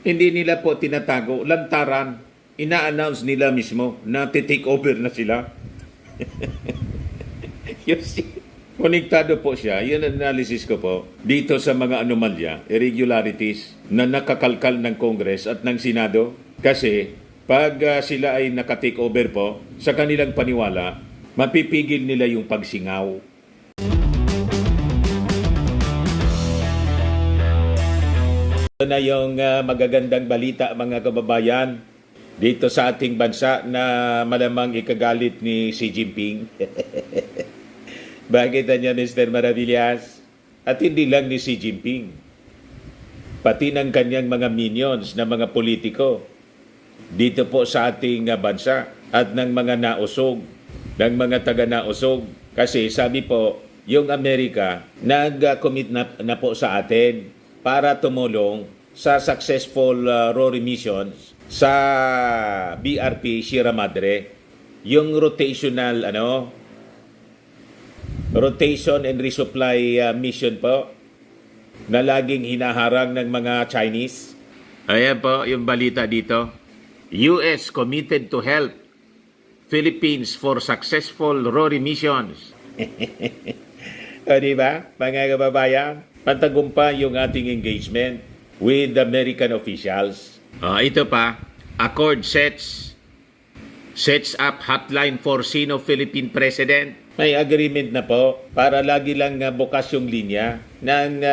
Hindi nila po tinatago, lantaran. Ina-announce nila mismo na take over na sila. Yun konektado po siya. Yun ang analysis ko po. Dito sa mga anomalya, irregularities na nakakalkal ng Congress at ng Senado. Kasi pag sila ay naka-take over po, sa kanilang paniwala, mapipigil nila yung pagsingaw. Ito na yung magagandang balita mga kababayan dito sa ating bansa na malamang ikagalit ni Xi Jinping. Bakit niya, Mr. Maravillas? At hindi lang ni Xi Jinping, pati ng kanyang mga minions na mga politiko dito po sa ating bansa at ng mga nausog, ng mga taga-nausog. Kasi sabi po, yung Amerika nag-commit na po sa atin para tumulong sa successful RORI missions sa BRP Sierra Madre. Yung rotational rotation and resupply mission po na laging hinaharang ng mga Chinese. Ayan po yung balita dito. US committed to help Philippines for successful RORI missions. O diba, mga kababayan? Patagumpay yung ating engagement with American officials. Ito pa, Accord sets up hotline for Sino-Philippine President. May agreement na po para lagi lang bukas yung linya ng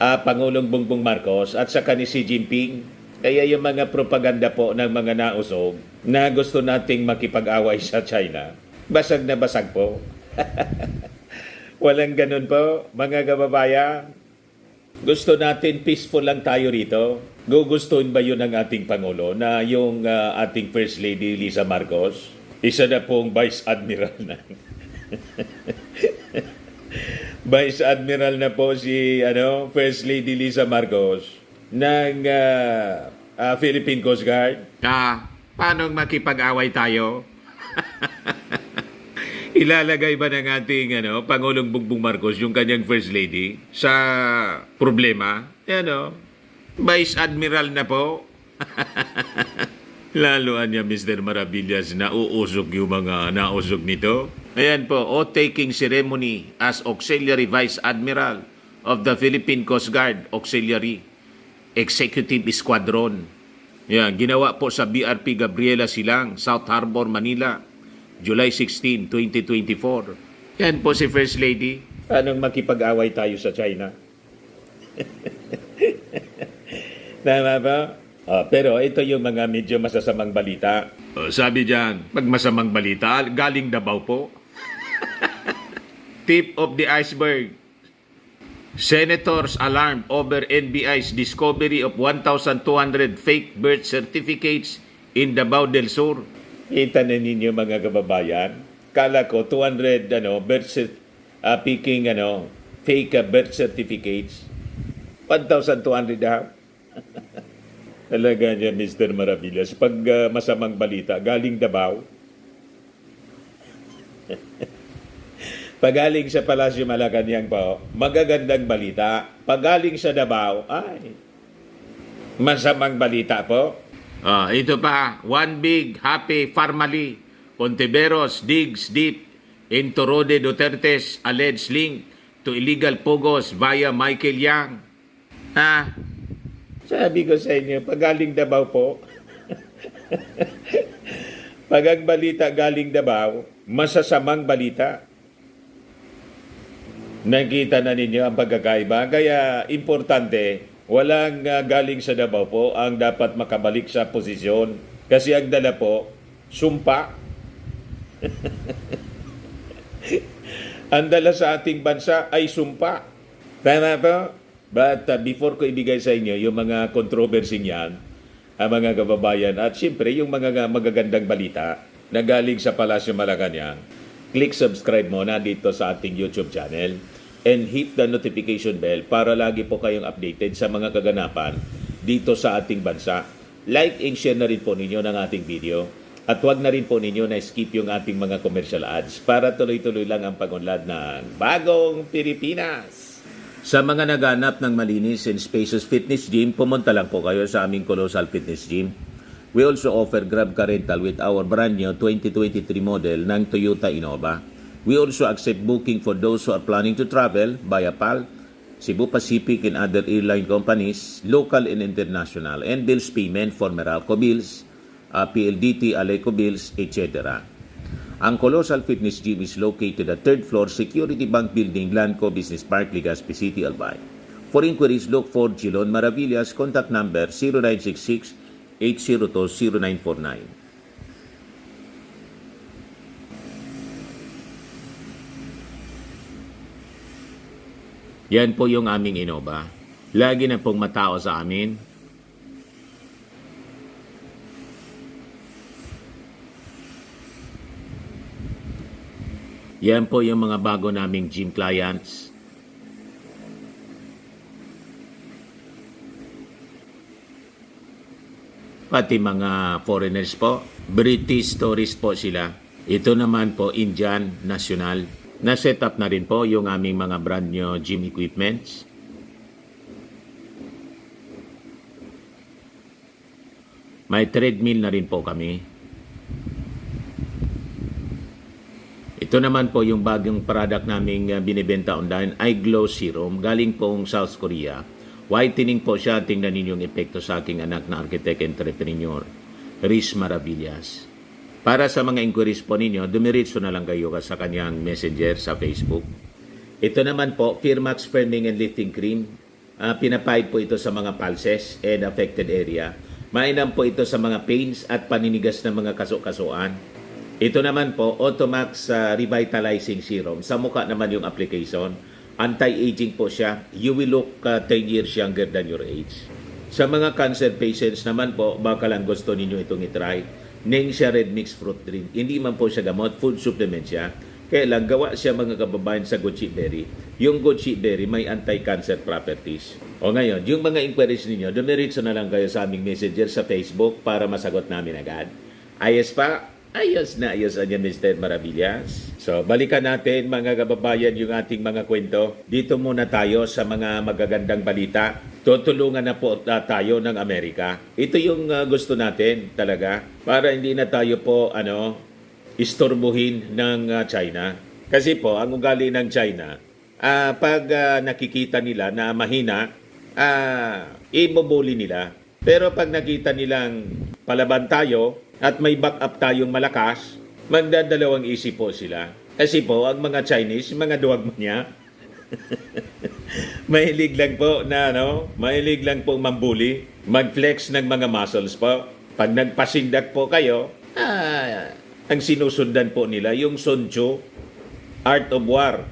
Pangulong Bongbong Marcos at saka ni Xi Jinping. Kaya yung mga propaganda po ng mga nausog na gusto nating makipag-away sa China, basag na basag po. Walang ganun po, mga kababayan. Gusto natin peaceful lang tayo rito. Gugustuhin ba yun ng ating Pangulo na yung ating First Lady Liza Marcos, isa na pong Vice Admiral na. Vice Admiral na po si First Lady Liza Marcos ng Philippine Coast Guard. Paano makipag-away tayo? Ilalagay ba ng ating Pangulong Bongbong Marcos yung kanyang First Lady sa problema? Vice Admiral na po. Laloan niya, Mr. Maravillas, na uusog yung mga nausog nito. Ayan po, oath-taking ceremony as Auxiliary Vice Admiral of the Philippine Coast Guard Auxiliary Executive Squadron. Yan, ginawa po sa BRP Gabriela Silang, South Harbor, Manila, July 16, 2024. Yan po si First Lady. Anong makipag-away tayo sa China? Tama ba? Pero ito yung mga medyo masasamang balita. Sabi dyan, pag masamang balita, galing Davao po. Tip of the iceberg. Senators alarmed over NBI's discovery of 1,200 fake birth certificates in Davao del Sur. Kita na ninyo mga kababayan. Kala ko 200 fake birth certificates. 1,200 daw. Talaga niya, Mr. Maravillas. Pag masamang balita, galing Davao. Pagaling sa Palasyo Malacanang po, magagandang balita. Pagaling sa Davao, ay, masamang balita po. Ito pa, one big happy family. Ponteveros digs deep into Rode Duterte's alleged link to illegal pogos via Michael Yang. Sabi ko sa inyo, pagaling Davao po. Pag ang balita galing Davao, masasamang balita. Nakita na ninyo ang pagkakaiba. Kaya importante, walang galing sa Davao po ang dapat makabalik sa posisyon. Kasi ang dala po, sumpa. Ang dala sa ating bansa ay sumpa. Tama po? But before ko ibigay sa inyo yung mga controversy niyan, mga kababayan, at siyempre yung mga magagandang balita na galing sa Palasyo Malacanang, click subscribe muna dito sa ating YouTube channel and hit the notification bell para lagi po kayong updated sa mga kaganapan dito sa ating bansa. Like and share na rin po ninyo ng ating video at huwag na rin po ninyo na skip yung ating mga commercial ads para tuloy-tuloy lang ang pag-unlad ng Bagong Pilipinas. Sa mga naghanap ng malinis and spacious fitness gym, pumunta lang po kayo sa aming Colossal Fitness Gym. We also offer Grab Car Rental with our brand new 2023 model ng Toyota Innova. We also accept booking for those who are planning to travel via PAL, Cebu Pacific and other airline companies, local and international, and bills payment for Meralco bills, PLDT, Aleco bills, etc. Ang Colossal Fitness Gym is located at 3rd floor Security Bank Building, Lanco Business Park, Legazpi City, Albay. For inquiries, look for Gilon Maravillas. Contact number 0966-802-0949. Yan po yung aming Innova. Lagi na pong matao sa amin. Yan po yung mga bago naming gym clients. Pati mga foreigners po. British tourist po sila. Ito naman po Indian national. Na-set up na rin po yung aming mga brand new gym equipments. May treadmill na rin po kami. Ito naman po yung bagong product naming binibenta online, iGlow Serum. Galing pong South Korea. Whitening po siya. Tingnan ninyo yung epekto sa aking anak na architect entrepreneur, Riz Maravillas. Para sa mga inquiries po ninyo, dumiretso na lang kayo sa kanyang messenger sa Facebook. Ito naman po, Firmax Firming and Lifting Cream. Pinapahid po ito sa mga pulses and affected area. Mainam po ito sa mga pains at paninigas ng mga kaso-kasuan. Ito naman po, Automax Revitalizing Serum. Sa mukha naman yung application. Anti-aging po siya. You will look 10 years younger than your age. Sa mga cancer patients naman po, baka lang gusto ninyo itong itry. Nengxia Red Mixed Fruit Drink. Hindi man po siya gamot, food supplement siya. Kaya lang, gawa siya mga kababayan sa goji berry. Yung goji berry may anti-cancer properties. O ngayon, yung mga inquiries ninyo, dumiretso na lang kayo sa aming messenger sa Facebook para masagot namin agad. Ayos pa? Ayos na ayos yan, Mr. Maravillas. So, balikan natin mga kababayan yung ating mga kwento. Dito muna tayo sa mga magagandang balita. Tutulungan na po tayo ng Amerika. Ito yung gusto natin talaga para hindi na tayo po istorbohin ng China. Kasi po, ang ugali ng China, pag nakikita nila na mahina, ibubuli nila. Pero pag nakita nilang palaban tayo at may backup tayong malakas, magdadalawang isip po sila. Kasi po, ang mga Chinese, mga duwag niya, mahilig lang po mahilig lang po mambuli, mag-flex ng mga muscles po. Pag nagpasindak po kayo, ang sinusundan po nila yung Sun Tzu, Art of War.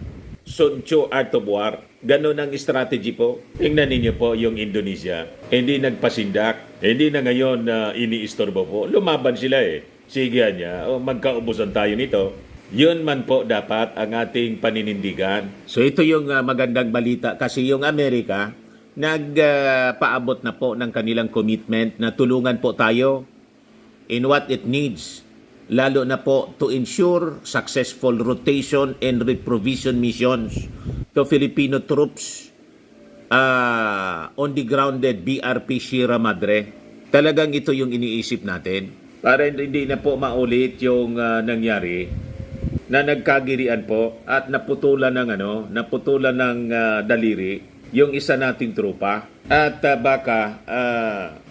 Sun Tzu, Art of War. Ganon ang strategy po. Tingnan ninyo po yung Indonesia. Hindi nagpasindak. Hindi na ngayon iniistorbo po. Lumaban sila Sige niya, magkaubusan tayo nito. Yun man po dapat ang ating paninindigan. So ito yung magandang balita kasi yung Amerika nagpaabot na po ng kanilang commitment na tulungan po tayo in what it needs. Lalo na po to ensure successful rotation and reprovision missions to Filipino troops on the grounded BRP Sierra Madre. Talagang ito yung iniisip natin para hindi na po maulit yung nangyari na nagkagirian po at naputulan ng daliri yung isa nating trupa at baka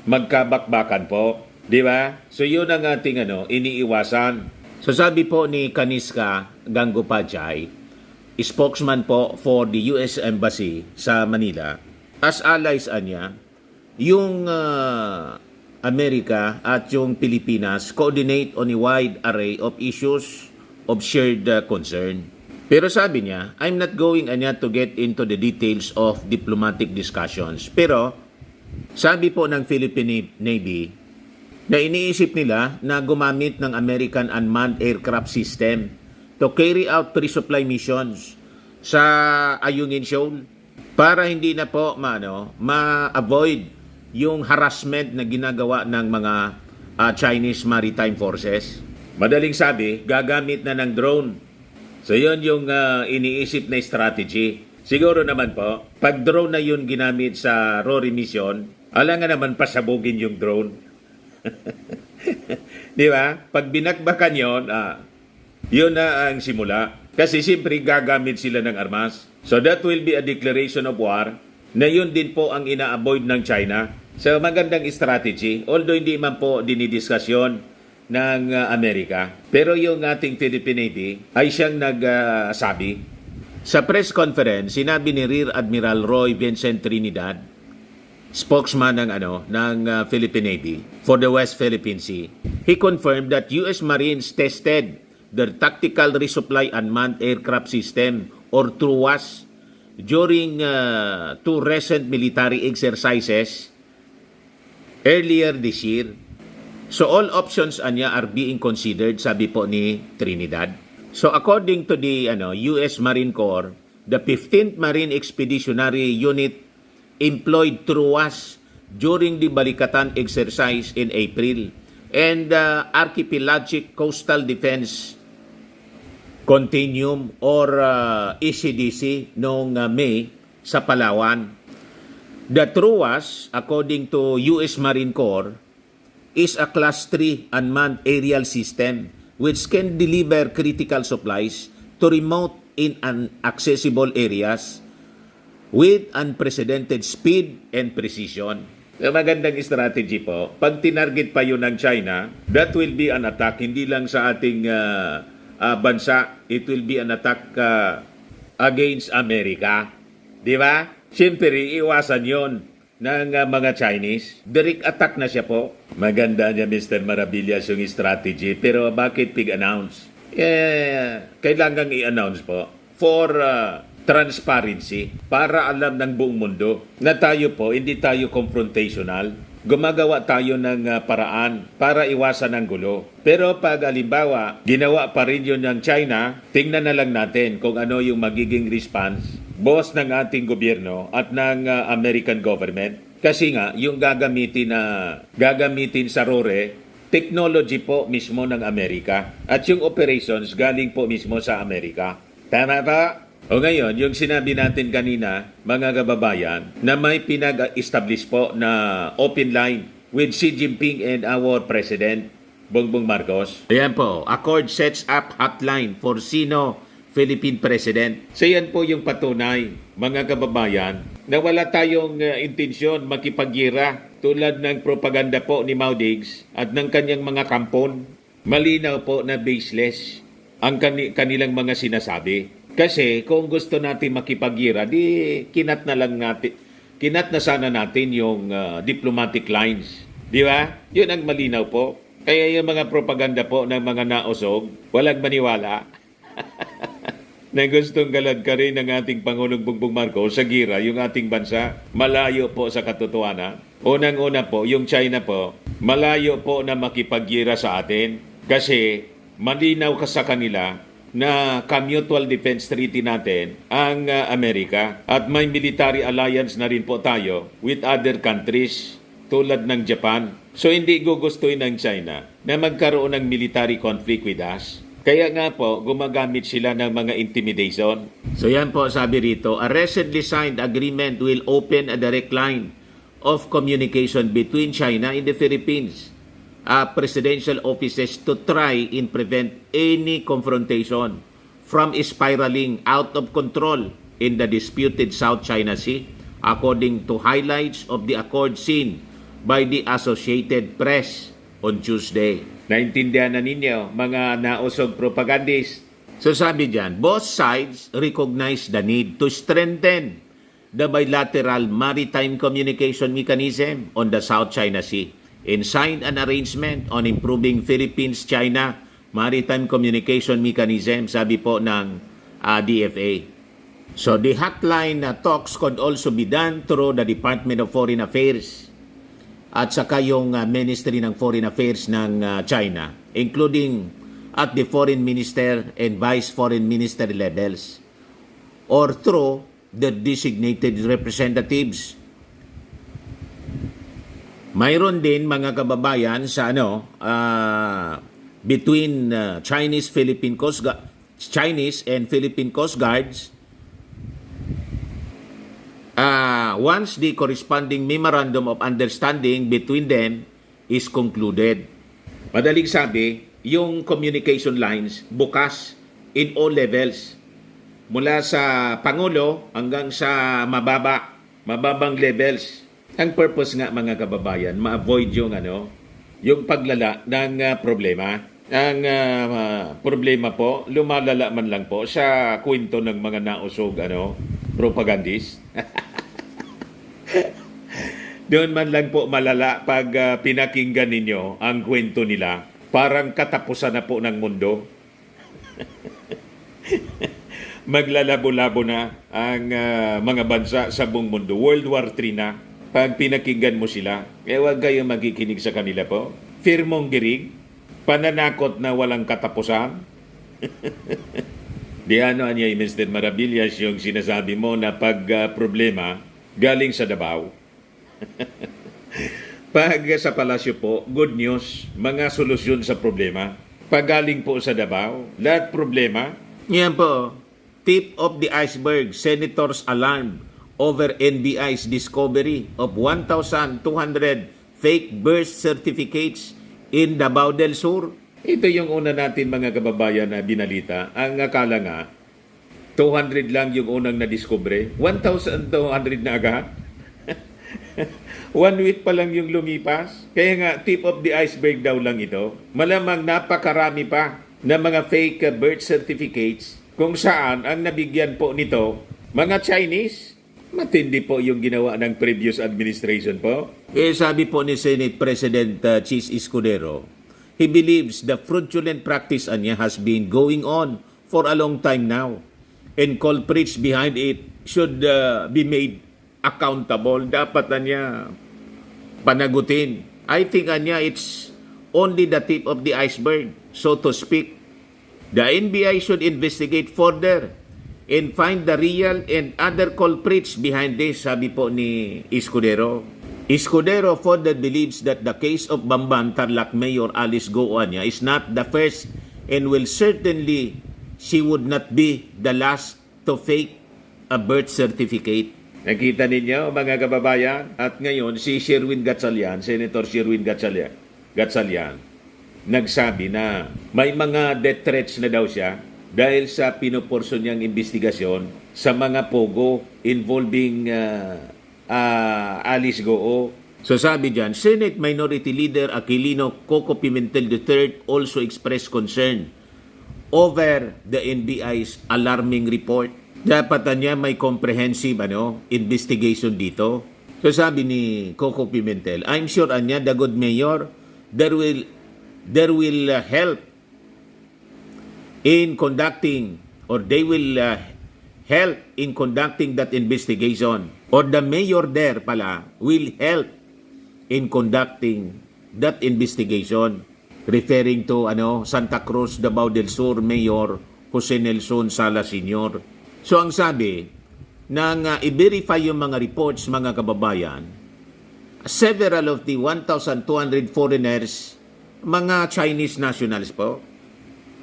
magkabakbakan po, di ba? So yun ang ating iniiwasan. So sabi po ni Kaniska Gangopajay, spokesman po for the US Embassy sa Manila, as allies niya, yung Amerika at yung Pilipinas coordinate on a wide array of issues of shared concern. Pero sabi niya, I'm not going to get into the details of diplomatic discussions. Pero sabi po ng Philippine Navy na iniisip nila na gumamit ng American Unmanned Aircraft System to carry out pre-supply missions sa Ayungin Shoal para hindi na po ma-avoid yung harassment na ginagawa ng mga Chinese Maritime Forces. Madaling sabi, gagamit na ng drone. So yun yung iniisip na strategy. Siguro naman po, pag drone na yun ginamit sa RORI mission, alangan naman pasabugin yung drone. Di ba? Pag binakbakan yun, yun na ang simula. Kasi siyempre gagamit sila ng armas. So that will be a declaration of war na yun din po ang ina-avoid ng China. So magandang strategy, although hindi man po dinidiskusyon ng Amerika. Pero yung ating Philippine Navy ay siyang nagsabi. Sa press conference, sinabi ni Rear Admiral Roy Vincent Trinidad, spokesman ng Philippine Navy for the West Philippine Sea. He confirmed that US Marines tested their Tactical Resupply Unmanned Aircraft System or TRUAS during two recent military exercises earlier this year. So all options are being considered, sabi po ni Trinidad. So according to the US Marine Corps, the 15th Marine Expeditionary Unit employed TRUAS during the Balikatan exercise in April, and the Archipelagic Coastal Defense Continuum or ECDC noong May sa Palawan. The TRUAS, according to US Marine Corps, is a Class 3 unmanned aerial system which can deliver critical supplies to remote and inaccessible areas with unprecedented speed and precision. Magandang strategy po. Pag tinarget pa yun ng China, that will be an attack hindi lang sa ating bansa. It will be an attack against America. Di ba? Siyempre, iwasan yon ng mga Chinese. Direct attack na siya po. Maganda niya, Mr. Maravillas, yung strategy. Pero bakit announce? Kailangan i-announce po for transparency para alam ng buong mundo na tayo po, hindi tayo confrontational. Gumagawa tayo ng paraan para iwasan ang gulo. Pero pag halimbawa, ginawa pa rin yun ng China, tingnan na lang natin kung ano yung magiging response boss ng ating gobyerno at ng American government. Kasi nga, yung gagamitin sa RORE, technology po mismo ng Amerika. At yung operations galing po mismo sa Amerika. Tama ba? O ngayon, yung sinabi natin kanina, mga kababayan, na may pinag-establish po na open line with Xi Jinping and our President, Bongbong Marcos. Ayan po, Accord sets up hotline for Sino Philippine President. So yan po yung patunay, mga kababayan, na wala tayong intensyon makipagira tulad ng propaganda po ni Maudigs at ng kanyang mga kampon. Malinaw po na baseless ang kanilang mga sinasabi. Kasi kung gusto natin makipagira, di kinat na sana natin yung diplomatic lines. Di ba? Yun ang malinaw po. Kaya yung mga propaganda po ng mga nausog, walang maniwala. Na gustong galad ka rin ng ating Pangulong Bongbong Marcos sa gira, yung ating bansa, malayo po sa katotohanan. Unang-una po, yung China po, malayo po na makipaggira sa atin kasi malinaw ka sa kanila na ka-mutual defense treaty natin ang Amerika at may military alliance na rin po tayo with other countries tulad ng Japan. So hindi gugustuhin ng China na magkaroon ng military conflict with us. Kaya nga po, gumagamit sila ng mga intimidation. So yan po, sabi rito, a recently signed agreement will open a direct line of communication between China and the Philippines, presidential offices to try and prevent any confrontation from spiraling out of control in the disputed South China Sea, according to highlights of the accord seen by the Associated Press on Tuesday. Naintindihan na ninyo, mga nausog propagandists. So sabi dyan, both sides recognize the need to strengthen the bilateral maritime communication mechanism on the South China Sea and signed an arrangement on improving Philippines-China maritime communication mechanism, sabi po ng DFA. So the hotline talks could also be done through the Department of Foreign Affairs at saka yung Ministry ng Foreign Affairs ng China, including at the Foreign Minister and Vice Foreign Minister levels, or through the designated representatives. Mayroon din mga kababayan sa between Chinese and Philippine Coast Guards once the corresponding memorandum of understanding between them is concluded. Madaling sabi, yung communication lines bukas in all levels. Mula sa Pangulo hanggang sa mababang levels. Ang purpose nga mga kababayan, ma-avoid yung paglala ng problema. Ang problema po, lumalala man lang po sa kwento ng mga nausog propagandist. Doon man lang po malala pag pinakinggan ninyo ang kwento nila. Parang katapusan na po ng mundo. Maglalabo-labo na ang mga bansa sa buong mundo. World War III na. Pag pinakinggan mo sila, huwag kayong magikinig sa kanila po. Fearmongering, pananakot na walang katapusan. Di niya, Mr. Maravillas, yung sinasabi mo na pag problema, galing sa Davao. Pag sa palasyo po, good news, mga solusyon sa problema. Pag galing po sa Davao, lahat problema. Yan po, tip of the iceberg, senators alarmed over NBI's discovery of 1,200 fake birth certificates in Davao del Sur. Ito yung una natin mga kababayan na binalita. Ang akala nga, 200 lang yung unang nadiskubre. 1,200 na agad. 1 week pa lang yung lumipas. Kaya nga, tip of the iceberg daw lang ito. Malamang napakarami pa na mga fake birth certificates kung saan ang nabigyan po nito, mga Chinese. Matindi po yung ginawa ng previous administration po. Sabi po ni Senate President Chis Escudero, he believes the fraudulent practice niya has been going on for a long time now and culprits behind it should be made accountable. Dapat niya panagutin. I think niya it's only the tip of the iceberg, so to speak. The NBI should investigate further and find the real and other culprits behind this, sabi po ni Escudero. Escudero further believes that the case of Bamban Tarlac Mayor Alice Go Anya is not the first and will certainly she would not be the last to fake a birth certificate. Nakita ninyo mga kababayan, at ngayon si Sherwin Gatchalian, Senator Sherwin Gatchalian, nagsabi na may mga death threats na daw siya dahil sa pinuporso niyang investigasyon sa mga pogo involving Alice Goo. So sabi dyan, Senate Minority Leader Aquilino Coco Pimentel III also expressed concern over the NBI's alarming report. Dapat niya may comprehensive investigation dito. So sabi ni Coco Pimentel, I'm sure the good mayor, there will help in conducting, or they will help in conducting that investigation. Or the mayor there pala will help in conducting that investigation. Referring to Santa Cruz, Davao del Sur Mayor Jose Nelson Sala Sr. So ang sabi, nang i-verify yung mga reports mga kababayan, several of the 1,200 foreigners, mga Chinese nationals po,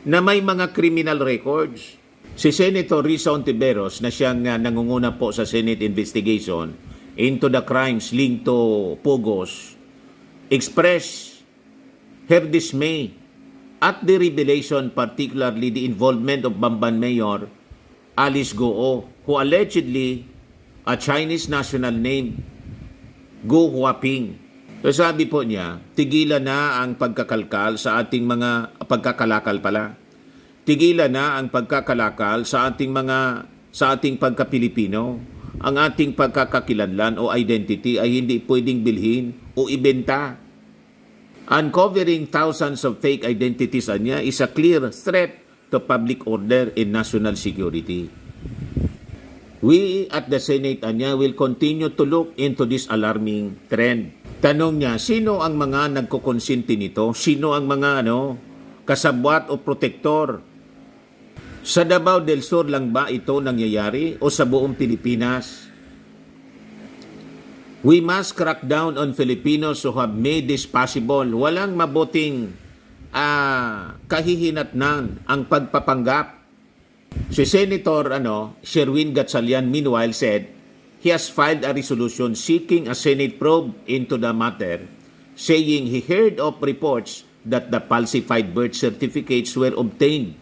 na may mga criminal records. Si Senator Risa Ontiveros na siyang nangunguna po sa Senate investigation into the crimes linked to Pogos, expressed her dismay at the revelation, particularly the involvement of Bamban Mayor Alice Goo, who allegedly a Chinese national named Go Huaping. So sabi po niya, tigilan na ang pagkakalkal sa ating mga pagkakalakal pala. Tigilan na ang pagkakalakal sa ating pagka-Pilipino. Ang ating pagkakakilanlan o identity ay hindi pwedeng bilhin o ibenta. Uncovering thousands of fake identities niya is a clear threat to public order and national security. We at the Senate will continue to look into this alarming trend. Tanong niya, sino ang mga nagkukonsinti nito? Sino ang mga kasabwat o protektor? Sa Davao del Sur lang ba ito nangyayari o sa buong Pilipinas? We must crack down on Filipinos who have made this possible. Walang mabuting kahihinatnan ang pagpapanggap. Si Senator Sherwin Gatchalian meanwhile said, he has filed a resolution seeking a Senate probe into the matter, saying he heard of reports that the falsified birth certificates were obtained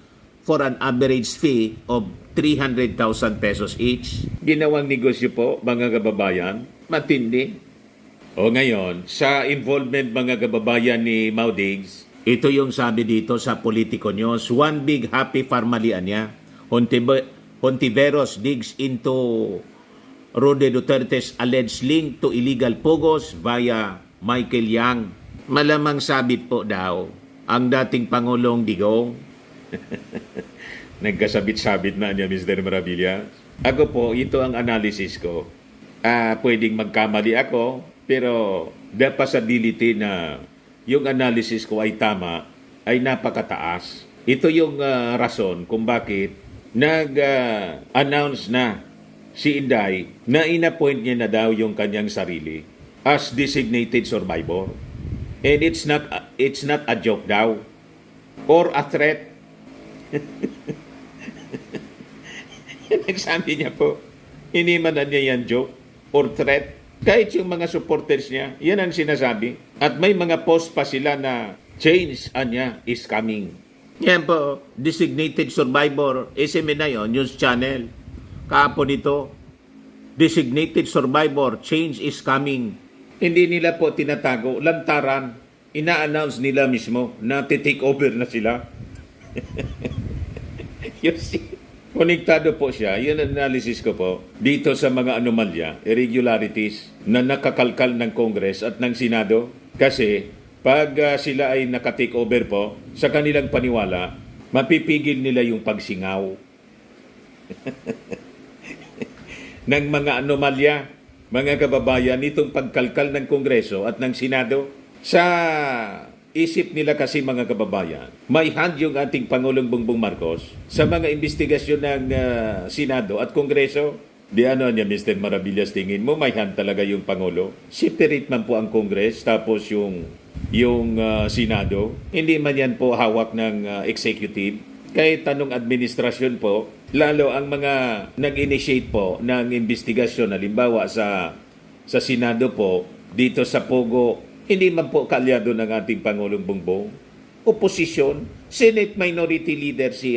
for an average fee of 300,000 pesos each. Ginawang negosyo po, mga kababayan, matindi. O ngayon, sa involvement mga kababayan ni Maudigs, ito yung sabi dito sa Politico News, one big happy farmalian niya. Hontiveros digs into Rode Duterte's alleged link to illegal pogos via Michael Yang. Malamang sabit po daw ang dating Pangulong Digong. Nagkasabit-sabit na niya, Mr. Maravilla. Ako po, ito ang analysis ko. Pwedeng magkamali ako, pero the possibility na yung analysis ko ay tama, ay napakataas. Ito yung rason kung bakit nag-announce na si Inday na inappoint niya na daw yung kanyang sarili as designated survivor. And it's not a joke daw or a threat. Nagsabi niya po, hindi man niya yan joke or threat. Kahit yung mga supporters niya, yan ang sinasabi. At may mga post pa sila na change niya is coming. Yan po, designated survivor, SMN na yun, news channel. Kahapon ito, designated survivor, change is coming. Hindi nila po tinatago, lantaran. Ina-announce nila mismo na take over na sila. You see? Konektado po siya, yun ang analysis ko po, dito sa mga anomalya, irregularities na nakakalkal ng Congress at ng Senado. Kasi pag sila ay naka-take over po, sa kanilang paniwala, mapipigil nila yung pagsingaw ng mga anomalya, mga kababayan, itong pagkalkal ng Kongreso at ng Senado. Sa isip nila kasi mga kababayan, may hand yung ating Pangulong Bongbong Marcos sa mga investigasyon ng Senado at Kongreso. Di ano niya, Mr. Maravillas, tingin mo may hand talaga yung Pangulo? Separate man po ang Congress, tapos yung Senado. Hindi man yan po hawak ng executive. Kahit tanong administrasyon po, lalo ang mga nag-initiate po ng investigasyon, halimbawa sa Senado po, dito sa Pogo, hindi man po kalyado ng ating Pangulong Bongbong. Oposisyon, Senate Minority Leader si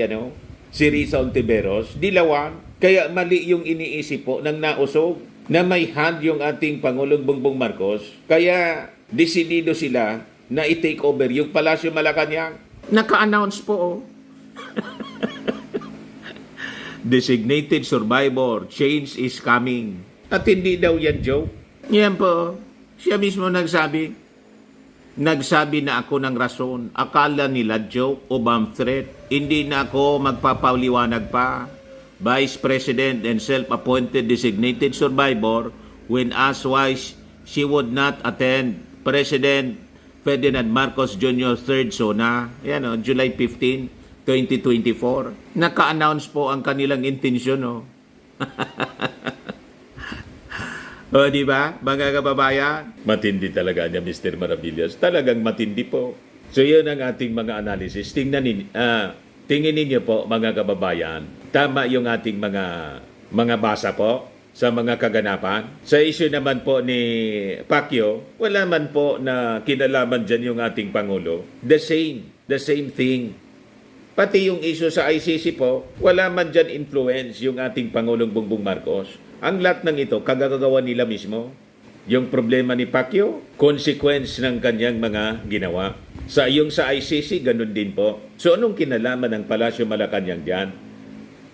Risa Hontiveros, dilawan. Kaya mali yung iniisip po ng nausog na may hand yung ating Pangulong Bongbong Marcos. Kaya desidido sila na i-take over yung Palasyo Malacanang. Naka-announce po Designated survivor, change is coming. At hindi daw yan joke. Yan po. Siya mismo nagsabi na ako ng rason. Akala nila joke o bomb threat. Hindi na ako magpapaliwanag pa. Vice President and self-appointed designated survivor when asked why she would not attend President Ferdinand Marcos Jr. 3rd SONA, July 15, 2024. Naka-announce po ang kanilang intensyon. O, di ba, mga kababayan? Matindi talaga niya, Mr. Maravillas. Talagang matindi po. So, yun ang ating mga analysis. Tingin ninyo po, mga kababayan, tama yung ating mga basa po sa mga kaganapan. Sa issue naman po ni Pacquiao, wala man po na kinalaman dyan yung ating Pangulo. The same thing. Pati yung issue sa ICC po, wala man dyan influence yung ating Pangulong Bongbong Marcos. Ang lahat ng ito, kagagawa nila mismo. Yung problema ni Pacquiao, consequence ng kanyang mga ginawa. Sa ICC, ganun din po. So anong kinalaman ng Palasyo Malacanang dyan?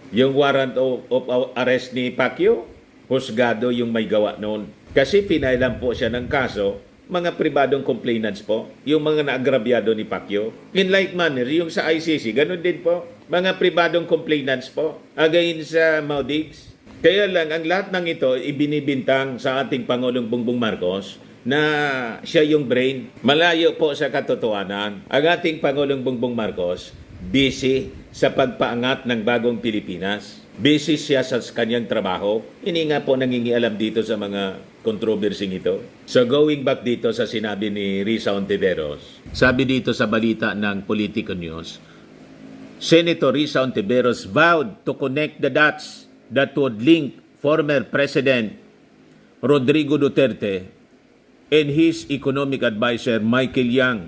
Yung warrant of arrest ni Pacquiao, husgado yung may gawa noon. Kasi pinailan po siya ng kaso, mga pribadong complainants po, yung mga naagrabyado ni Pacquiao. In like manner, yung sa ICC, ganun din po. Mga pribadong complainants po, against sa Maudigs. Kaya lang, ang lahat ng ito, ibinibintang sa ating Pangulong Bongbong Marcos na siya yung brain. Malayo po sa katotohanan. Ang ating Pangulong Bongbong Marcos, busy sa pagpaangat ng bagong Pilipinas. Busy siya sa kanyang trabaho. Hindi nga po nangingialam dito sa mga controversy ito. So going back dito sa sinabi ni Risa Hontiveros, sabi dito sa balita ng Politico News, Senator Risa Hontiveros vowed to connect the dots that would link former President Rodrigo Duterte and his economic advisor Michael Yang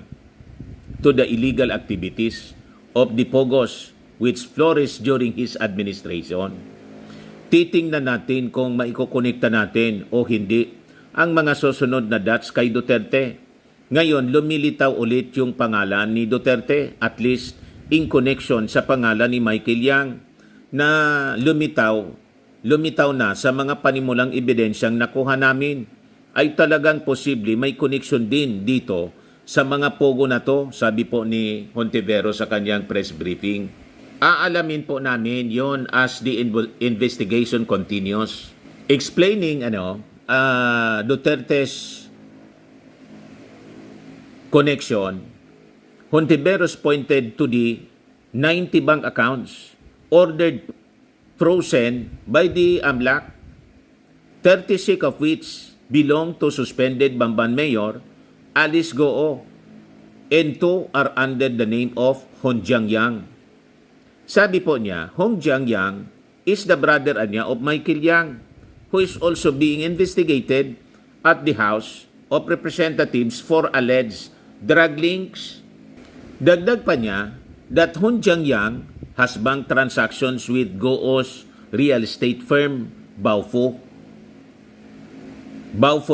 to the illegal activities of the Pogos which flourished during his administration. Titingnan natin kung maikokonekta natin o hindi ang mga susunod na dots kay Duterte. Ngayon, lumilitaw ulit yung pangalan ni Duterte, at least in connection sa pangalan ni Michael Yang, na lumitaw na sa mga panimulang ebidensyang nakuha namin. Ay talagang posible may connection din dito sa mga pogo na to, sabi po ni Hontivero sa kanyang press briefing. Aalamin po namin yon as the investigation continues. Explaining Duterte's connection, Hontiveros pointed to the 90 bank accounts ordered frozen by the AMLAC, 36 of which belong to suspended Bamban Mayor Alice Goo, and 2 are under the name of Hong Jiangyang. Sabi po niya, Hong Jiangyang is the brother of Michael Yang, who is also being investigated at the House of Representatives for alleged drug links. Dagdag pa niya that Hong Jiangyang has bank transactions with Goo's real estate firm, Baofu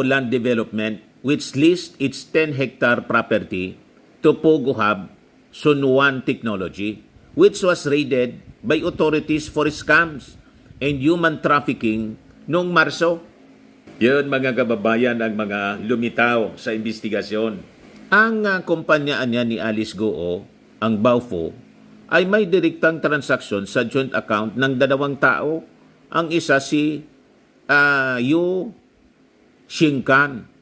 Land Development, which leased its 10-hectare property to Pogo Hub Sunuan Technology, which was raided by authorities for scams and human trafficking noong Marso. Yun mga kababayan ang mga lumitaw sa investigasyon. Ang kumpanya niya ni Alice Goo, ang Baofu, ay may direktang transaksyon sa joint account ng 2 tao. Ang isa si Yu Xingkan,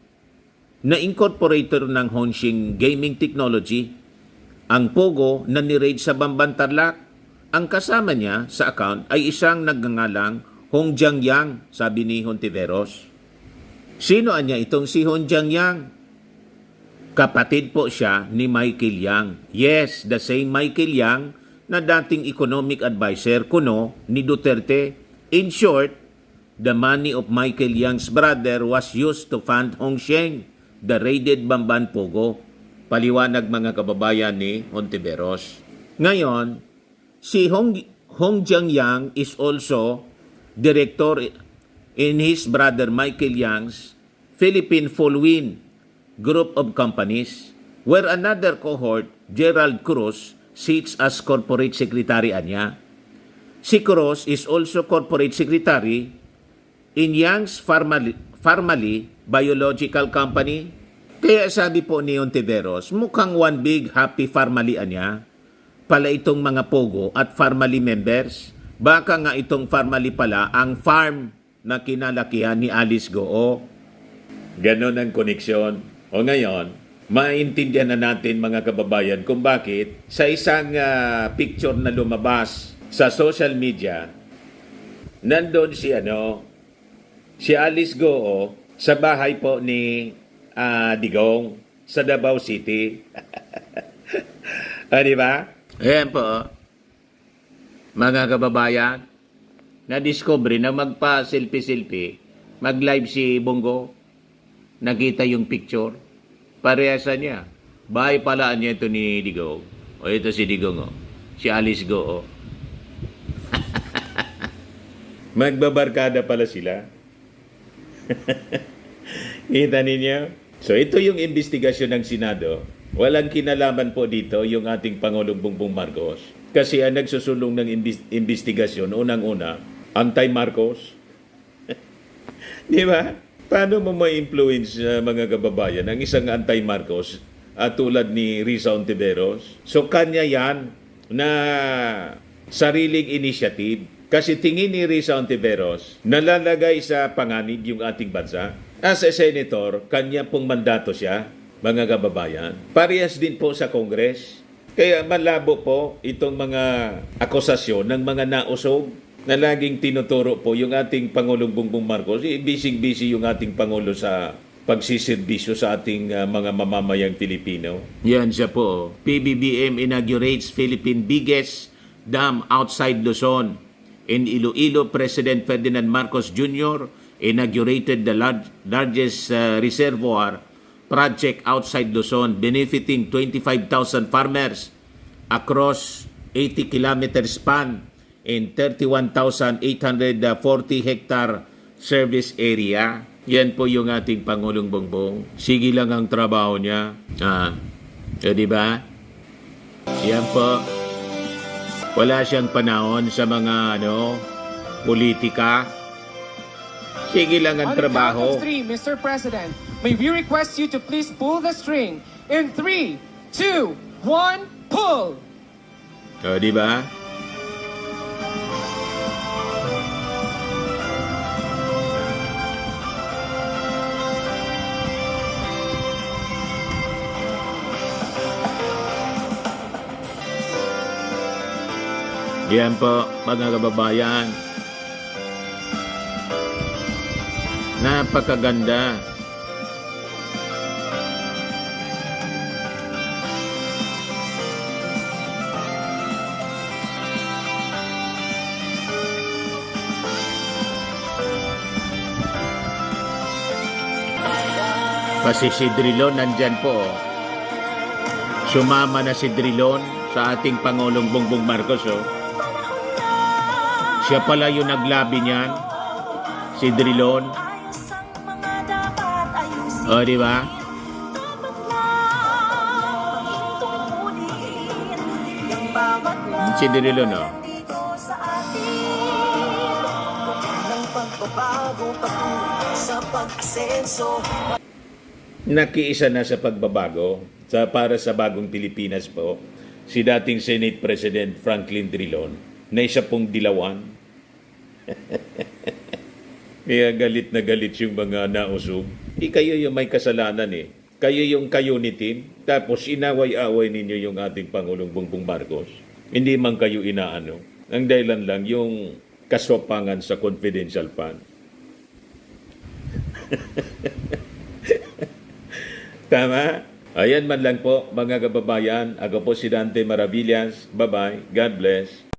na incorporator ng Hongxing Gaming Technology. Ang Pogo na ni-raid sa Bamban Tarlac. Ang kasama niya sa account ay isang nagngangalang Hong Jiangyang, sabi ni Hontiveros. Sino niya itong si Hong Jiangyang? Kapatid po siya ni Michael Yang. Yes, the same Michael Yang na dating economic advisor kuno ni Duterte. In short, the money of Michael Yang's brother was used to fund Hongsheng, the raided Bamban Pogo. Paliwanag mga kababayan ni Hontiveros. Ngayon, si Hong Jiangyang is also director in his brother Michael Yang's Philippine Fullwind group of companies, where another cohort, Gerald Cruz, sits as corporate secretary niya. Si Cruz is also corporate secretary in Yang's Farmally Biological Company. Kaya sabi po ni Hontiveros, mukhang one big happy Farmally niya pala itong mga Pogo at Farmally members. Baka nga itong Farmally pala ang farm na kinalakihan ni Alice Goo. Ganon ang koneksyon. O ngayon, maintindihan na natin mga kababayan kung bakit sa isang picture na lumabas sa social media, nandun si Alice Goo sa bahay po ni Digong sa Davao City. Di ba? Ayan po, mga kababayan, na-discover na magpa-selfie-selfie, mag-live si Bongo, nakita yung picture, parehasa niya. Bahay pala niya ito ni Digong. O ito si Digong, si Alice Goo. Magbabarkada pala sila. Kita ninyo? So ito yung investigasyon ng Senado. Walang kinalaman po dito yung ating Pangulong Bongbong Marcos. Kasi ang nagsusulong ng investigasyon, unang-una, anti-Marcos. Di ba? Paano mo ma-influence mga kababayan ang isang anti-Marcos tulad ni Risa Hontiveros? So kanya yan na sariling initiative. Kasi tingin ni Risa Hontiveros, nalalagay sa panganib yung ating bansa. As a senator, kanya pong mandato siya, mga kababayan. Parehas din po sa Congress. Kaya malabo po itong mga akusasyon ng mga nausog na laging tinuturo po yung ating Pangulong Bongbong Marcos. Busy-busy yung ating Pangulo sa pagsiservisyo sa ating mga mamamayang Pilipino. Yan siya po. PBBM inaugurates Philippine biggest dam outside Luzon. In Iloilo, President Ferdinand Marcos Jr. inaugurated the largest reservoir project outside Luzon, benefiting 25,000 farmers across 80 kilometer span in 31,840 hectare service area. Yan po yung ating Pangulong Bongbong. Sige lang ang trabaho niya. Di ba? Yan po. Wala siyang panahon sa mga politika. Sige lang ang trabaho. On the count of three, Mr. President, may we request you to please pull the string in 3, 2, 1, pull! Di ba? Yan po, mga kababayan. Napakaganda. Kasi si Drilon nandyan po. Sumama na si Drilon sa ating Pangulong Bongbong Marcos. Siya pala yung naglabi niyan. Si Drilon. Di ba? Si Drilon, Nakiisa na sa pagbabago para sa bagong Pilipinas po si dating Senate President Franklin Drilon na isa pong dilawan. Kaya galit na galit yung mga nausog. Kayo yung may kasalanan Kayo yung ka-unity, tapos inaway-away ninyo yung ating Pangulong Bongbong Marcos. Hindi man kayo inaano. Ang dahilan lang yung kaswapangan sa confidential fund. Tama? Ayan man lang po mga kababayan. Ako po si Dante Maravillas. Bye-bye. God bless.